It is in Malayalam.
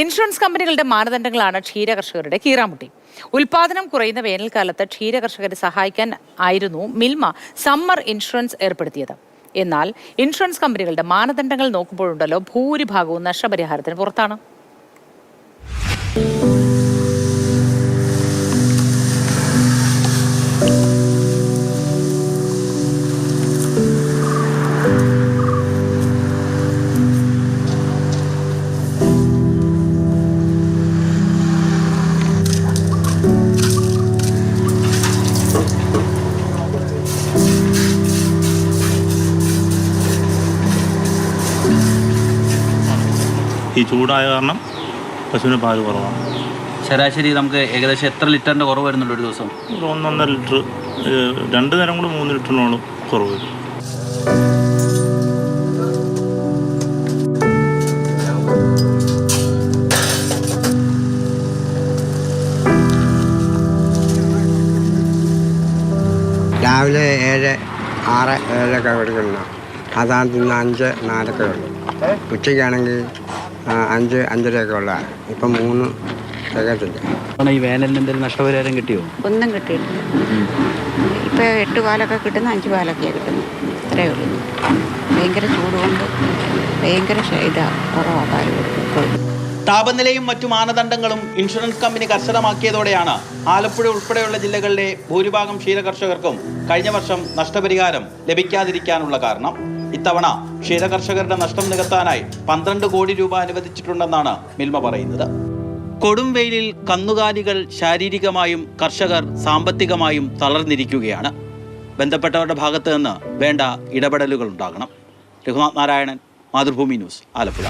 ഇൻഷുറൻസ് കമ്പനികളുടെ മാനദണ്ഡങ്ങളാണ് ക്ഷീരകർഷകരുടെ കീറാമുട്ടി. ഉൽപാദനം കുറയുന്ന വേനൽക്കാലത്ത് ക്ഷീരകർഷകരെ സഹായിക്കാൻ ആയിരുന്നു മിൽമ സമ്മർ ഇൻഷുറൻസ് ഏർപ്പെടുത്തിയത്. എന്നാൽ ഇൻഷുറൻസ് കമ്പനികളുടെ മാനദണ്ഡങ്ങൾ നോക്കുമ്പോഴുണ്ടല്ലോ ഭൂരിഭാഗവും നഷ്ടപരിഹാരത്തിന് പുറത്താണ്. ഈ ചൂടായ കാരണം പശുവിന് പാല് കുറവാണ്. ശരാശരി നമുക്ക് ഏകദേശം എത്ര ലിറ്ററിൻ്റെ കുറവ് വരുന്നുണ്ട് ഒരു ദിവസം? 1.5 ലിറ്റർ, 2 നേരം കൂടെ 3 ലിറ്ററിനോളം കുറവ് വരും. രാവിലെ 7, 6, 7 കൊടുക്കുന്ന അതാണ് തിന്ന് 5, 4 ഉള്ളു. ഉച്ചയ്ക്കാണെങ്കിൽ 5, 5.5 ഉള്ളതാണ്. ഇപ്പം 3 തികച്ചില്ല. ഈ വേനലിന് എന്തെങ്കിലും നഷ്ടപരിഹാരം കിട്ടിയോ? ഒന്നും കിട്ടിയിട്ടില്ല. ഇപ്പോൾ 8 പാലൊക്കെ കിട്ടുന്ന 5 പാലൊക്കെയാണ് കിട്ടുന്നത്. ഇത്രയേ ഉള്ളൂ. ഭയങ്കര ചൂട് കൊണ്ട് ഭയങ്കര കുറവാണ് പാല് കൊടുക്കുന്നത്. താപനിലയും മറ്റു മാനദണ്ഡങ്ങളും ഇൻഷുറൻസ് കമ്പനി കർശനമാക്കിയതോടെയാണ് ആലപ്പുഴ ഉൾപ്പെടെയുള്ള ജില്ലകളിലെ ഭൂരിഭാഗം ക്ഷീരകർഷകർക്കും കഴിഞ്ഞ വർഷം നഷ്ടപരിഹാരം ലഭിക്കാതിരിക്കാനുള്ള കാരണം. ഇത്തവണ ക്ഷീരകർഷകരുടെ നഷ്ടം നികത്താനായി 12 കോടി രൂപ അനുവദിച്ചിട്ടുണ്ടെന്നാണ് മിൽമ പറയുന്നത്. കൊടും വെയിലിൽ കന്നുകാലികൾ ശാരീരികമായും കർഷകർ സാമ്പത്തികമായും തളർന്നിരിക്കുകയാണ്. ബന്ധപ്പെട്ടവരുടെ ഭാഗത്ത് നിന്ന് വേണ്ട ഇടപെടലുകൾ ഉണ്ടാകണം. രഘുനാഥ് നാരായണൻ, മാതൃഭൂമി ന്യൂസ്, ആലപ്പുഴ.